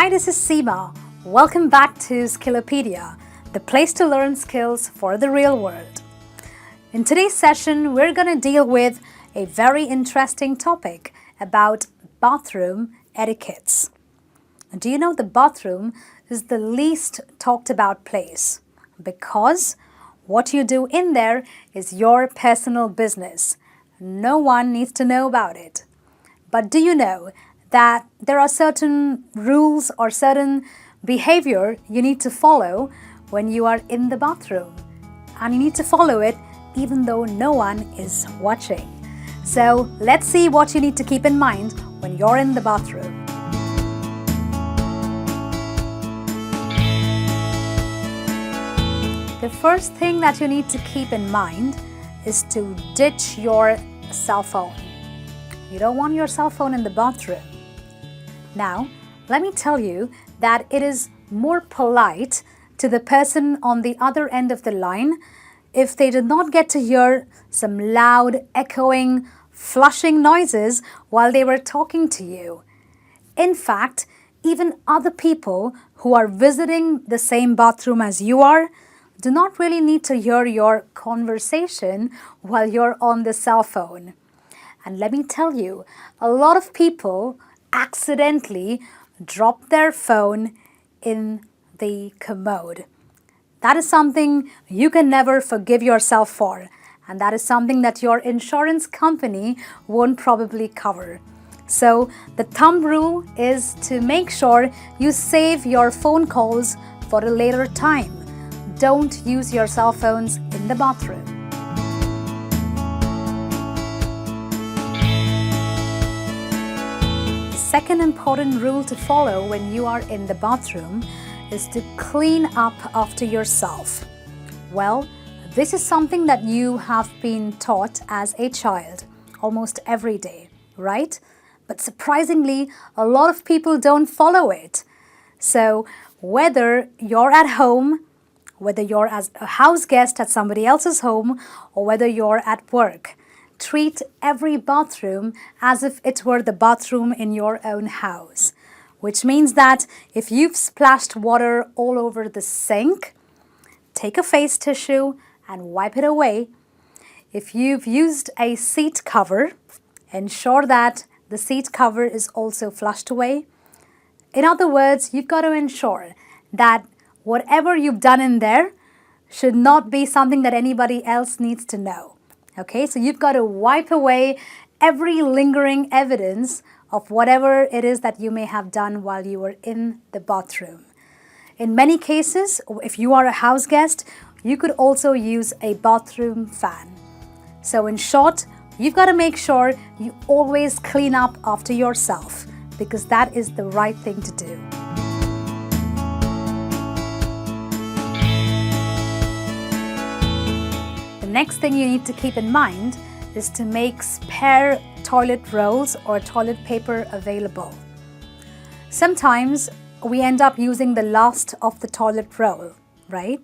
Hi, this is Seema. Welcome back to Skillopedia, the place to learn skills for the real world. In today's session, we're going to deal with a very interesting topic about bathroom etiquettes. Do you know the bathroom is the least talked about place because what you do in there is your personal business. No one needs to know about it. But do you know that there are certain rules or certain behavior you need to follow when you are in the bathroom? And you need to follow it even though no one is watching. So let's see what you need to keep in mind when you're in the bathroom. The first thing that you need to keep in mind is to ditch your cell phone. You don't want your cell phone in the bathroom. Now, let me tell you that it is more polite to the person on the other end of the line if they did not get to hear some loud, echoing, flushing noises while they were talking to you. In fact, even other people who are visiting the same bathroom as you are do not really need to hear your conversation while you're on the cell phone. And let me tell you, a lot of people accidentally drop their phone in the commode. That is something you can never forgive yourself for, and that is something that your insurance company won't probably cover. So the thumb rule is to make sure you save your phone calls for a later time. Don't use your cell phones in the bathroom. The second important rule to follow when you are in the bathroom is to clean up after yourself. Well, this is something that you have been taught as a child almost every day, right? But surprisingly, a lot of people don't follow it. So whether you're at home, whether you're as a house guest at somebody else's home, or whether you're at work, treat every bathroom as if it were the bathroom in your own house. Which means that if you've splashed water all over the sink, take a face tissue and wipe it away. If you've used a seat cover, ensure that the seat cover is also flushed away. In other words, you've got to ensure that whatever you've done in there should not be something that anybody else needs to know. Okay, so you've got to wipe away every lingering evidence of whatever it is that you may have done while you were in the bathroom. In many cases, if you are a house guest, you could also use a bathroom fan. So in short, you've got to make sure you always clean up after yourself because that is the right thing to do. The next thing you need to keep in mind is to make spare toilet rolls or toilet paper available. Sometimes we end up using the last of the toilet roll, right?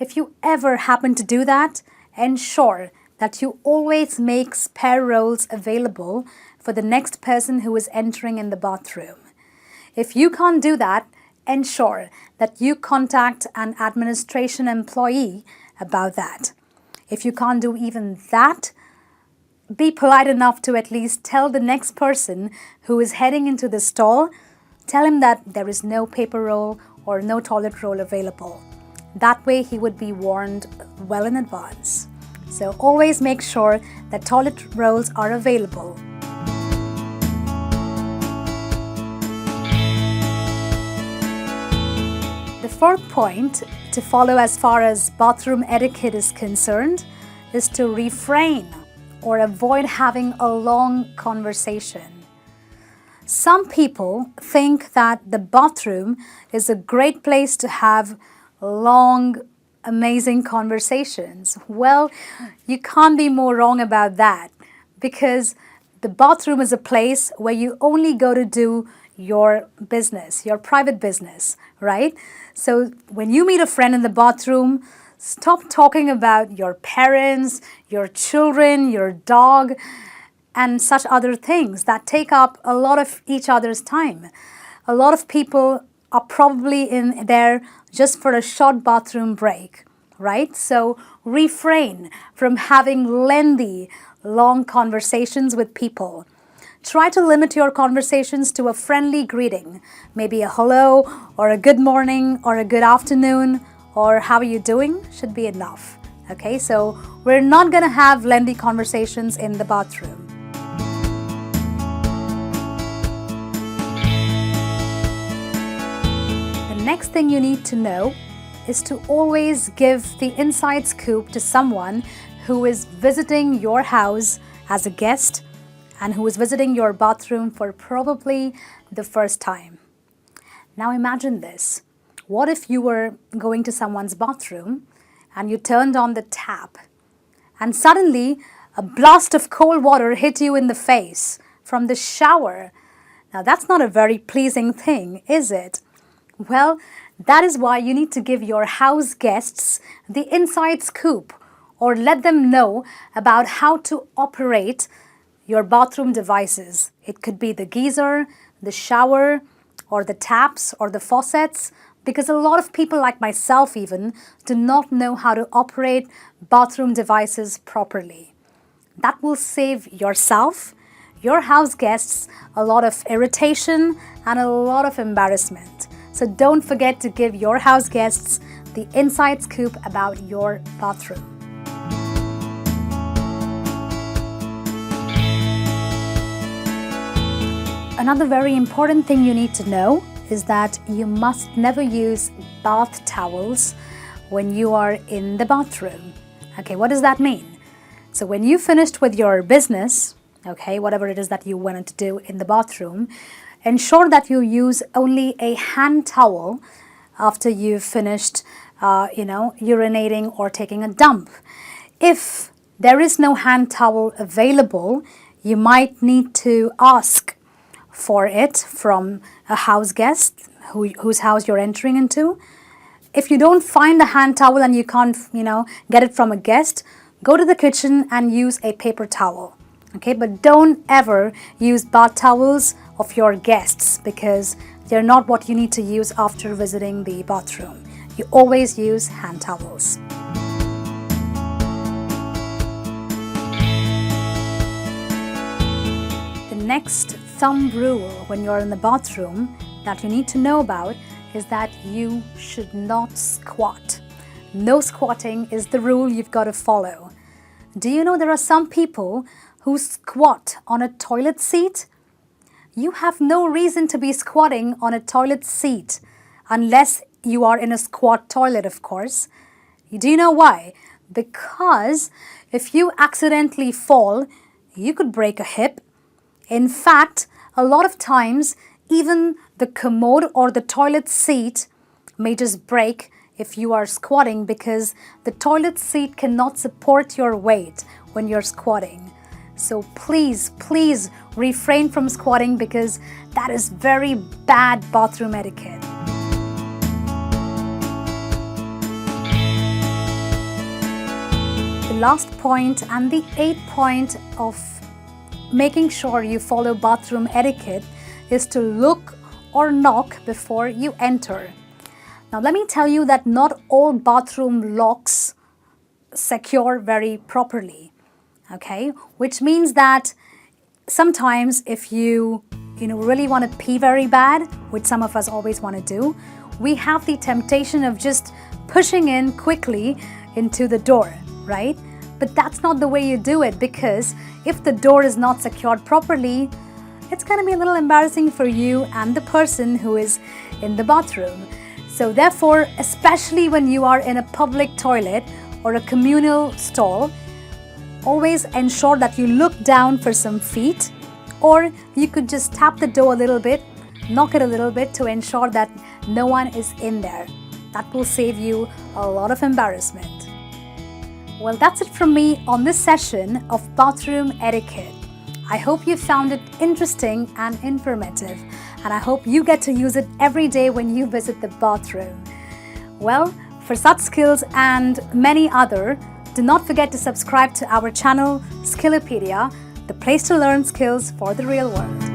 If you ever happen to do that, ensure that you always make spare rolls available for the next person who is entering in the bathroom. If you can't do that, ensure that you contact an administration employee about that. If you can't do even that, be polite enough to at least tell the next person who is heading into the stall, tell him that there is no paper roll or no toilet roll available. That way he would be warned well in advance. So always make sure that toilet rolls are available. The fourth point to follow as far as bathroom etiquette is concerned is to refrain or avoid having a long conversation. Some people think that the bathroom is a great place to have long, amazing conversations. Well, you can't be more wrong about that because the bathroom is a place where you only go to do your business, your private business, right? So when you meet a friend in the bathroom, stop talking about your parents, your children, your dog, and such other things that take up a lot of each other's time. A lot of people are probably in there just for a short bathroom break, right? So refrain from having lengthy, long conversations with people. Try to limit your conversations to a friendly greeting, maybe a hello or a good morning or a good afternoon or how are you doing should be enough. Okay, so we're not going to have lengthy conversations in the bathroom. The next thing you need to know is to always give the inside scoop to someone who is visiting your house as a guest and who is visiting your bathroom for probably the first time. Now imagine this. What if you were going to someone's bathroom and you turned on the tap and suddenly a blast of cold water hit you in the face from the shower? Now that's not a very pleasing thing, is it? Well, that is why you need to give your house guests the inside scoop or let them know about how to operate your bathroom devices. It could be the geyser, the shower, or the taps or the faucets, because a lot of people like myself even do not know how to operate bathroom devices properly. That will save yourself, your house guests, a lot of irritation and a lot of embarrassment. So don't forget to give your house guests the inside scoop about your bathroom. Another very important thing you need to know is that you must never use bath towels when you are in the bathroom. Okay, what does that mean? So when you finished with your business, okay, whatever it is that you wanted to do in the bathroom, ensure that you use only a hand towel after you've finished, urinating or taking a dump. If there is no hand towel available, you might need to ask for it from a house guest whose house you're entering into. If you don't find a hand towel and you can't, get it from a guest, go to the kitchen and use a paper towel. Okay, but don't ever use bath towels of your guests because they're not what you need to use after visiting the bathroom. You always use hand towels. The next thumb rule when you're in the bathroom that you need to know about is that you should not squat. No squatting is the rule you've got to follow. Do you know there are some people who squat on a toilet seat? You have no reason to be squatting on a toilet seat unless you are in a squat toilet, of course. Do you know why? Because if you accidentally fall, you could break a hip. In fact, a lot of times, even the commode or the toilet seat may just break if you are squatting because the toilet seat cannot support your weight when you're squatting. So please, please refrain from squatting because that is very bad bathroom etiquette. The last point and the 8th point of making sure you follow bathroom etiquette is to look or knock before you enter. Now let me tell you that not all bathroom locks secure very properly, okay? Which means that sometimes if you really want to pee very bad, which some of us always want to do, we have the temptation of just pushing in quickly into the door, right? But that's not the way you do it because if the door is not secured properly, it's going to be a little embarrassing for you and the person who is in the bathroom. So therefore, especially when you are in a public toilet or a communal stall, always ensure that you look down for some feet, or you could just tap the door a little bit, knock it a little bit to ensure that no one is in there. That will save you a lot of embarrassment. Well, that's it from me on this session of bathroom etiquette. I hope you found it interesting and informative, and I hope you get to use it every day when you visit the bathroom. Well, for such skills and many other, do not forget to subscribe to our channel, Skillopedia, the place to learn skills for the real world.